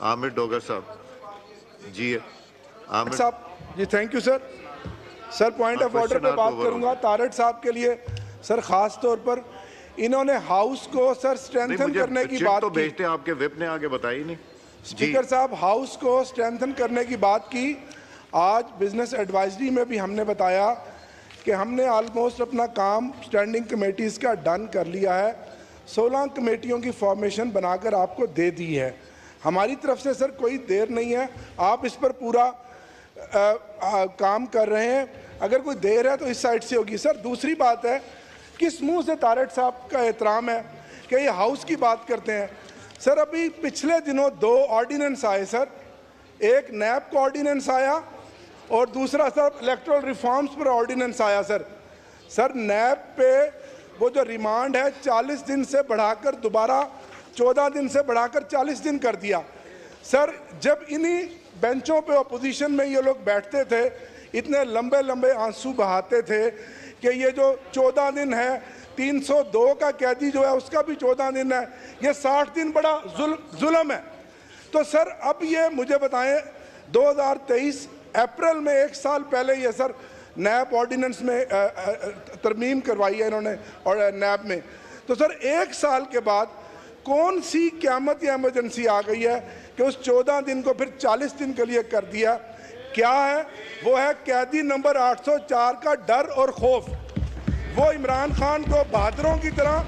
आमिर डोगर साहब। जी आमिर साहब ji, thank you sir. Sir point of order पे बात करूंगा तारड़ साहब के लिए। सर खास तौर पर इन्होंने हाउस को सर स्ट्रेंथन करने की बात तो की। भेजते आपके विप ने आगे बताई नहीं। स्पीकर साहब, हाउस को स्ट्रेंथन करने की बात की। आज बिजनेस एडवाइजरी में भी हमने बताया कि हमने ऑलमोस्ट अपना काम स्टैंडिंग कमेटीज़ का डन कर लिया है। 16 कमेटियों की फॉर्मेशन बनाकर आपको दे दी है। हमारी तरफ से सर कोई देर नहीं है, आप इस पर पूरा काम कर रहे हैं। अगर कोई देर है तो इस साइड से होगी। सर दूसरी बात है, किस मुंह से तारड़ साहब का एहतराम है कि ये हाउस की बात करते हैं। सर अभी पिछले दिनों 2 ऑर्डिनेंस आए सर, एक नैब का ऑर्डिनेंस आया और दूसरा सर इलेक्टोरल रिफॉर्म्स पर ऑर्डिनेंस आया। सर नैब पे वो जो रिमांड है 40 दिन से बढ़ाकर दोबारा 14 दिन से बढ़ाकर 40 दिन कर दिया। सर जब इन्हीं बेंचों पे अपोजिशन में ये लोग बैठते थे, इतने लंबे लंबे आंसू बहाते थे कि ये जो 14 दिन है, 302 का कैदी जो है उसका भी 14 दिन है, ये 60 दिन बड़ा जुल्म है। तो सर अब ये मुझे बताएं, 2023 अप्रैल में 1 साल पहले ये सर नैब ऑर्डिनेंस में तरमीम करवाई है इन्होंने और नैब में। तो सर 1 साल के बाद कौन सी क़यामत या इमरजेंसी आ गई है कि उस 14 दिन को फिर 40 दिन के लिए कर दिया? क्या है वो? है कैदी नंबर 804 का डर और खौफ। वो इमरान खान को बहादुरों की तरह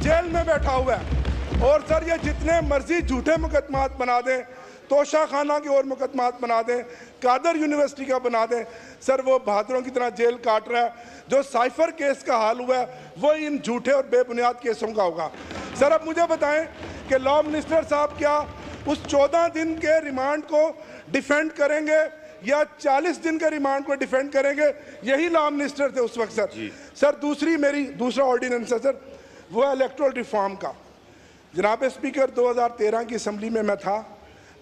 जेल में बैठा हुआ है। और सर ये जितने मर्जी झूठे मुकदमात बना दें, तोशा खाना के और मुकदमात बना दें, कादर यूनिवर्सिटी का बना दें, सर वो बहादुरों की तरह जेल काट रहा है। जो साइफर केस का हाल हुआ है वो इन झूठे और बेबुनियाद केसों का होगा। सर अब मुझे बताएं कि लॉ मिनिस्टर साहब क्या उस 14 दिन के रिमांड को डिफेंड करेंगे या 40 दिन के रिमांड को डिफेंड करेंगे? यही लॉ मिनिस्टर थे उस वक्त सर। सर दूसरा ऑर्डिनेंस है सर, वो है इलेक्टोरल रिफॉर्म का। जनाब स्पीकर, 2013 की असम्बली में मैं था,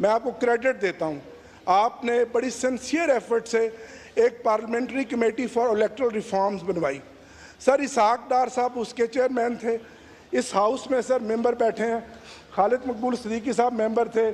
मैं आपको क्रेडिट देता हूँ। आपने बड़ी सिंसियर एफर्ट से एक parliamentary committee for electoral reforms बनवाई। सर इसहाक डार साहब उसके चेयरमैन थे। इस हाउस में सर मेंबर बैठे हैं, खालिद मकबूल सिद्दीकी साहब मेंबर थे,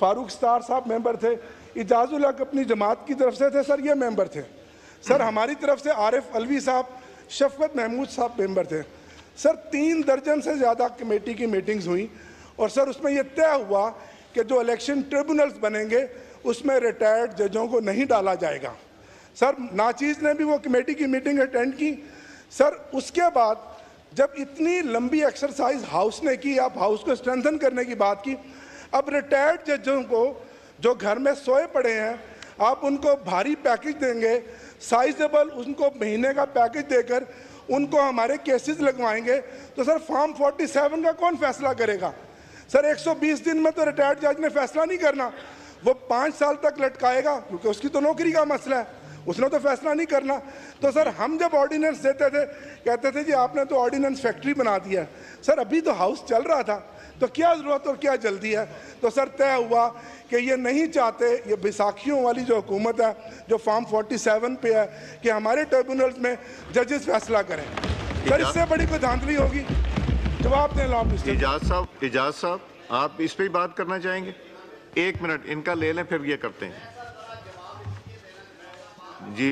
फारूक स्टार साहब मेंबर थे, इजाजुल हक अपनी जमात की तरफ से थे सर, ये मेंबर थे। सर हमारी तरफ से आरिफ अलवी साहब, शफकत महमूद साहब मेंबर थे। सर 3 दर्जन से ज़्यादा कमेटी की मीटिंग्स हुई और सर उसमें यह तय हुआ कि जो इलेक्शन ट्रिब्यूनल्स बनेंगे उसमें रिटायर्ड जजों को नहीं डाला जाएगा। सर नाचीज़ ने भी वो कमेटी की मीटिंग अटेंड की। सर उसके बाद जब इतनी लंबी एक्सरसाइज हाउस ने की, आप हाउस को स्ट्रेंथन करने की बात की, अब रिटायर्ड जजों को जो घर में सोए पड़े हैं आप उनको भारी पैकेज देंगे, साइजेबल उनको महीने का पैकेज देकर उनको हमारे केसेस लगवाएंगे, तो सर फॉर्म 47 का कौन फैसला करेगा? सर 120 दिन में तो रिटायर्ड जज ने फैसला नहीं करना, वो 5 साल तक लटकाएगा क्योंकि उसकी तो नौकरी का मसला है, उसने तो फैसला नहीं करना। तो सर हम जब ऑर्डिनेंस देते थे कहते थे जी आपने तो ऑर्डिनेंस फैक्ट्री बना दिया है। सर अभी तो हाउस चल रहा था, तो क्या ज़रूरत और क्या जल्दी है? तो सर तय हुआ कि ये नहीं चाहते, ये बैसाखियों वाली जो हुकूमत है जो फॉर्म 47 पे है कि हमारे ट्रिब्यूनल्स में जजेस फैसला करें। सर इससे बड़ी कोई धांधली होगी? जवाब दें लॉ मिनिस्टर। इजाज साहब आप इस पर बात करना चाहेंगे? 1 मिनट इनका ले लें फिर ये करते हैं। जी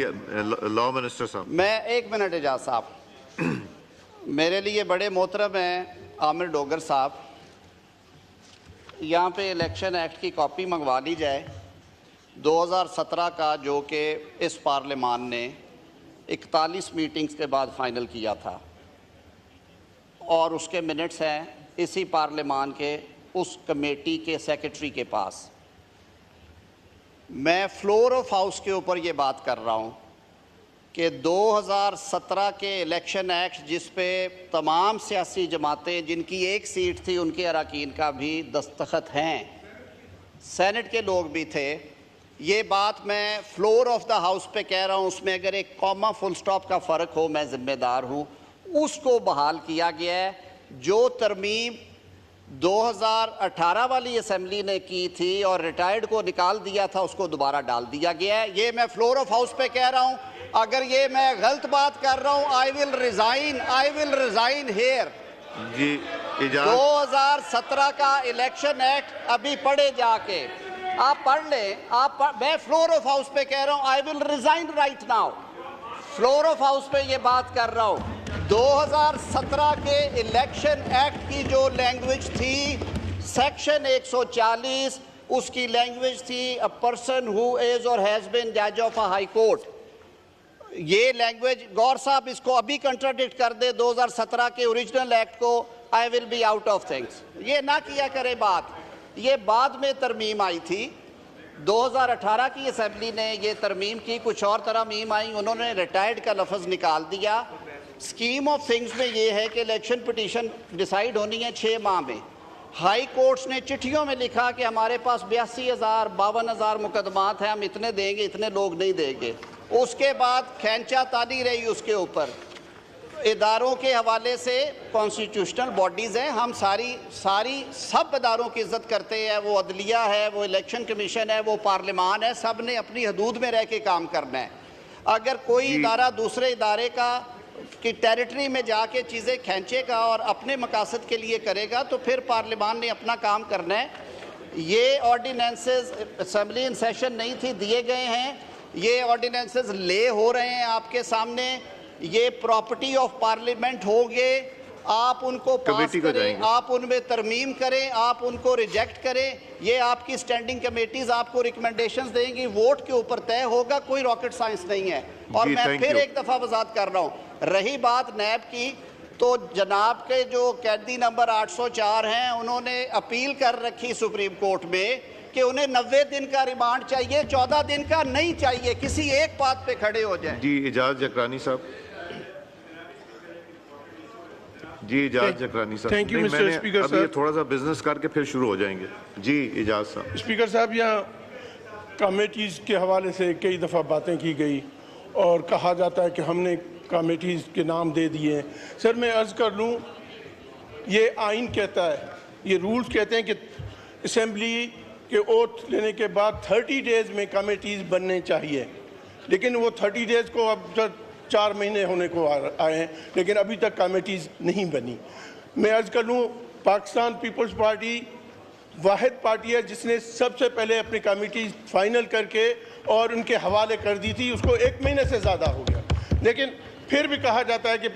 लॉ मिनिस्टर साहब। मैं 1 मिनट इजाज साहब, मेरे लिए बड़े मोहतरम हैं आमिर डोगर साहब, यहाँ पे इलेक्शन एक्ट की कॉपी मंगवा ली जाए 2017 का, जो कि इस पार्लियामान ने 41 मीटिंग्स के बाद फाइनल किया था और उसके मिनट्स हैं इसी पार्लियामान के उस कमेटी के सेक्रेटरी के पास। मैं फ्लोर ऑफ हाउस के ऊपर ये बात कर रहा हूँ कि 2017 के इलेक्शन एक्ट जिस पे तमाम सियासी जमातें जिनकी 1 सीट थी उनके अरकान का भी दस्तखत हैं, सेनेट के लोग भी थे, ये बात मैं फ्लोर ऑफ द हाउस पे कह रहा हूँ। उसमें अगर एक कॉमा फुल स्टॉप का फ़र्क हो मैं ज़िम्मेदार हूँ, उसको बहाल किया गया है। जो तरमीम 2018 वाली असेंबली ने की थी और रिटायर्ड को निकाल दिया था उसको दोबारा डाल दिया गया है। ये मैं फ्लोर ऑफ हाउस पे कह रहा हूँ। अगर ये मैं गलत बात कर रहा हूँ आई विल रिजाइन हेयर। जी इजाज़त 2017 का इलेक्शन एक्ट अभी पढ़े जाके, आप पढ़ लें। मैं फ्लोर ऑफ हाउस पे कह रहा हूं, I will resign right now. Floor of house पे ये बात कर रहा हूं। 2017 के इलेक्शन एक्ट की जो लैंग्वेज थी, सेक्शन 140, उसकी लैंग्वेज थी अ पर्सन हु इज और हैज बीन जज ऑफ अ हाई कोर्ट। ये लैंग्वेज गौर साहब इसको अभी कंट्राडिक्ट कर दे 2017 के ओरिजिनल एक्ट को, I will be out of things. ये ना किया करे बात। ये बाद में तरमीम आई थी 2018 की असेंबली ने ये तरमीम की, कुछ और तरमीम आई, उन्होंने रिटायर्ड का लफ्ज़ निकाल दिया। स्कीम ऑफ थिंग्स में ये है कि इलेक्शन पिटीशन डिसाइड होनी है 6 माह में। हाई कोर्ट्स ने चिट्ठियों में लिखा कि हमारे पास 82,000 52,000 मुकदमात हैं, हम इतने देंगे, इतने लोग नहीं देंगे। उसके बाद खैंचा ताली रही उसके ऊपर। इदारों के हवाले से कॉन्स्टिट्यूशनल बॉडीज़ हैं, हम सारी सब इदारों की इज़्ज़त करते हैं। वो अदलिया है, वो इलेक्शन कमीशन है, वो पार्लियामान है, सब ने अपनी हदूद में रह के काम करना है। अगर कोई इदारा दूसरे इदारे की टेरिटरी में जाके चीज़ें खींचेगा और अपने मकासद के लिए करेगा तो फिर पार्लियामान ने अपना काम करना है। ये ऑर्डिनेंसेस असेंबली इन सेशन नहीं थी, दिए गए हैं। ये ऑर्डिनेंसेस ले हो रहे हैं आपके सामने। ये प्रॉपर्टी ऑफ पार्लियामेंट होंगे, आप उनको पास करें, आप उनमें तरमीम करें, आप उनको रिजेक्ट करें। ये आपकी स्टैंडिंग कमेटीज आपको रिकमेंडेशंस देंगी, वोट के ऊपर तय होगा, कोई रॉकेट साइंस नहीं है। और मैं फिर एक दफ़ा वजाहत कर रहा हूँ, रही बात नैब की, तो जनाब के जो कैदी नंबर 804 हैं, उन्होंने अपील कर रखी सुप्रीम कोर्ट में कि उन्हें 90 दिन का रिमांड चाहिए, 14 दिन का नहीं चाहिए। किसी एक बात पे खड़े हो जाए। जी इजाज़ जकरानी साहब। जी इजाज़ जकरानी साहब। थैंक यू मिस्टर स्पीकर अब ये थोड़ा सा बिजनेस करके फिर शुरू हो जाएंगे। जी इजाज़ साहब। स्पीकर साहब, यहाँ कमेटीज़ के हवाले से कई दफ़ा बातें की गई और कहा जाता है कि हमने कमेटीज़ के नाम दे दिए हैं। सर मैं अर्ज़ कर लूँ, ये आइन कहता है, ये रूल्स कहते हैं कि असेंबली के ओथ लेने के बाद 30 डेज़ में कमेटीज़ बनने चाहिए, लेकिन वो 30 डेज़ को अब तक 4 महीने होने को आए हैं, लेकिन अभी तक कमेटीज़ नहीं बनी। मैं अर्ज़ कर लूँ, पाकिस्तान पीपल्स पार्टी वाहिद पार्टी है जिसने सबसे पहले अपनी कमेटीज़ फाइनल करके और उनके हवाले कर दी थी। उसको 1 महीने से ज़्यादा हो गया, लेकिन फिर भी कहा जाता है कि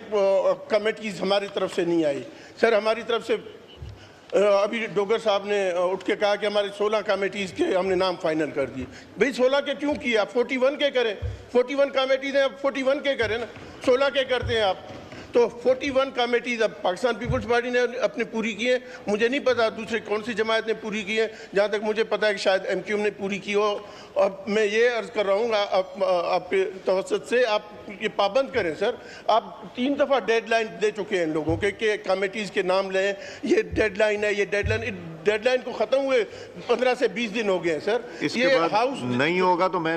कमेटीज़ हमारी तरफ से नहीं आई। सर हमारी तरफ से अभी डोगर साहब ने उठ के कहा कि हमारे 16 कमेटीज़ के हमने नाम फाइनल कर दिए। भाई 16 के क्यों किए आप? 41 के करें। 41 कमेटीज़ हैं, अब 41 के करें ना, 16 के करते हैं आप। तो 41 कमेटीज़ अब पाकिस्तान पीपल्स पार्टी ने अपने पूरी की है। मुझे नहीं पता दूसरे कौन सी जमात ने पूरी की है, जहाँ तक मुझे पता है कि शायद MQM ने पूरी की हो। अब मैं ये अर्ज़ कर रहा हूँ आपके तवसत से, आप ये पाबंद करें सर। आप 3 दफ़ा डेडलाइन दे चुके हैं इन लोगों के कि कमेटीज़ के नाम लें, ये डेडलाइन है, ये डेडलाइन को ख़त्म हुए 15 से 20 दिन हो गए हैं सर। इसके बाद हाउस नहीं होगा तो मैं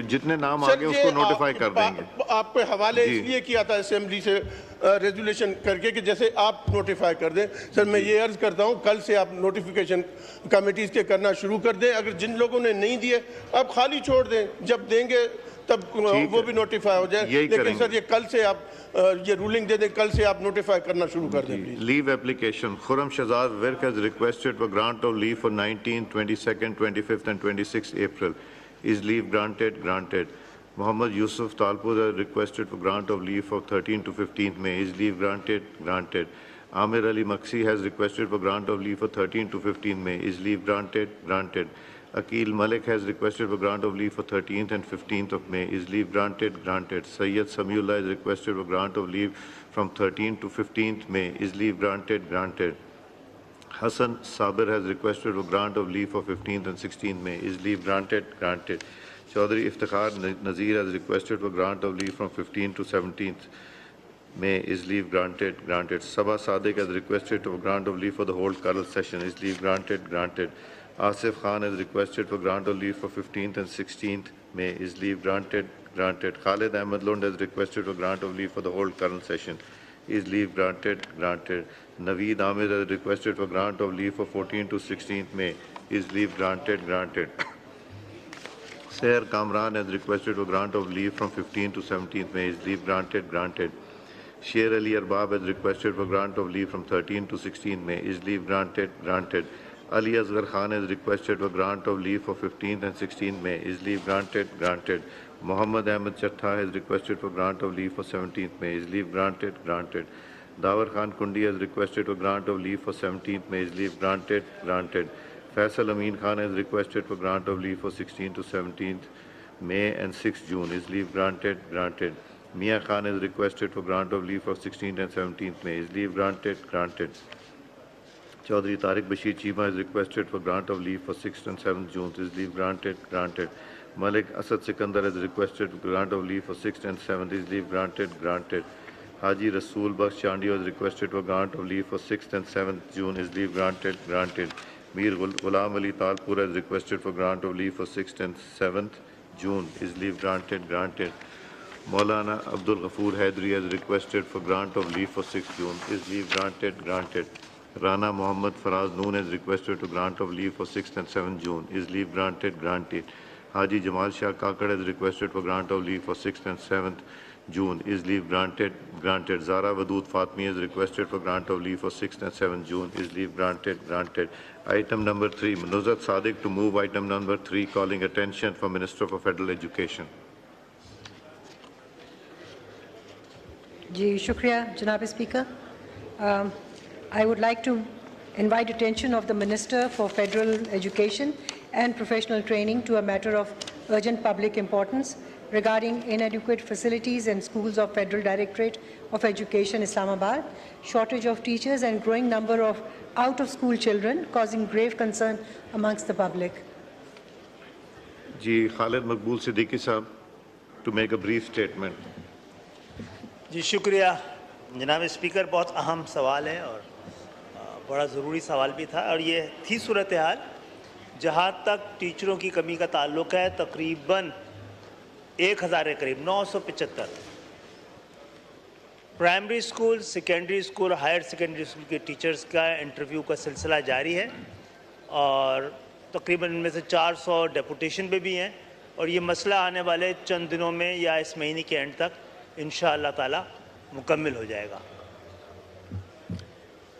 जितने नाम आ गए उसको नोटिफाई कर देंगे। आपके हवाले इसलिए किया था असेंबली से रेजोल्यूशन करके कि जैसे आप नोटिफाई कर दें। सर मैं ये अर्ज़ करता हूँ, कल से आप नोटिफिकेशन कमेटीज़ के करना शुरू कर दें। अगर जिन लोगों ने नहीं दिए आप खाली छोड़ दें, जब देंगे तब वो भी नोटिफाई हो जाए। लेकिन सर ये कल से आप ये रूलिंग दे दें, कल से आप नोटिफाई करना शुरू कर दें। Leave application Khurram Shahzad work has requested for grant of leave for 19, 22, 25 and 26 April. Is leave granted? Muhammad Yusuf Talpur has requested for grant of leave for 13 to 15th May. Is leave granted? Amir Ali Maksi has requested for grant of leave for 13 to 15th May. Is leave granted? Akil Malik has requested for grant of leave for 13th and 15th of May. Is leave granted? Sayyid Samiullah has requested for grant of leave from 13th to 15th May. Is leave granted? Hassan Sabir has requested for grant of leave for 15th and 16th May. Is leave granted? Chaudhry Iftikhar Nazir has requested for grant of leave from 15th to 17th May. Is leave granted? Sabah Sadiq has requested for grant of leave for the whole Karl session. Is leave granted? Asif Khan has requested for grant of leave for 15th and 16th May. Is leave granted? Khalid Ahmed Lund has requested for grant of leave for the whole current session. Is leave granted? Naveed Ahmed has requested for grant of leave for 14th to 16th May. Is leave granted? Sair Kamran has requested for grant of leave from 15th to 17th May. Is leave granted? Sher Ali Arbab has requested for grant of leave from 13 to 16 May. Is leave granted? Granted. Ali Asghar Khan has requested for grant of leave for 15th and 16th May. Is leave granted? Granted. Muhammad Ahmed Chattha has requested for grant of leave for 17th May. Is leave granted? Granted. Dawar Khan Kundi has requested for grant of leave for 17th May. Is leave granted? Granted. Faisal Amin Khan has requested for grant of leave for 16th to 17th May and 6th June. Is leave granted? Granted. Mia Khan has requested for grant of leave for 16th and 17th May. Is leave granted? Granted. Chaudhry Tariq Bashir Chima has requested for grant of leave for 6th and 7th June. Is leave granted? Granted. Malik Asad Sikandar has requested for grant of leave for 6th and 7th. Is leave granted? Granted. Haji Rasool Baksh Chandio has requested for grant of leave for 6th and 7th June. Is leave granted? Granted. Mir Ghulam Ali Talpur has requested for grant of leave for 6th and 7th June. Is leave granted? Granted. Maulana Abdul Ghafoor Haidari has requested for grant of leave for 6th June. Is leave granted? Granted. Rana Mohammad Faraz Noon has requested to grant of leave for 6th and 7th June. Is leave granted? Granted. Haji Jamal Shah Kakad has requested for grant of leave for 6th and 7th June. Is leave granted? Granted. Zara Wadood Fatmi has requested for grant of leave for 6th and 7th June. Is leave granted? Granted. Item number 3, Nuzhat Sadiq to move item number 3, calling attention for Minister for Federal Education. जी शुक्रिया जनाब speaker I would like to invite attention of the Minister for Federal Education and Professional Training to a matter of urgent public importance regarding inadequate facilities in schools of Federal Directorate of Education Islamabad, shortage of teachers and growing number of out-of-school children causing grave concern amongst the public. Ji Khalid Maqbool Siddiqui Sahab to make a brief statement. जी शुक्रिया जनाब speaker. बहुत अहम सवाल है और बड़ा ज़रूरी सवाल भी था और ये थी सूरत हाल जहाँ तक टीचरों की कमी का ताल्लुक़ है। तकरीबन 1000 के करीब 975 primary school, secondary school, higher secondary school के टीचर्स का इंटरव्यू का सिलसिला जारी है और तकरीबन इनमें से 400 डेपुटेशन पे भी हैं और ये मसला आने वाले चंद दिनों में या इस महीने के एंड तक इंशाअल्लाह ताला मुकम्मल हो जाएगा।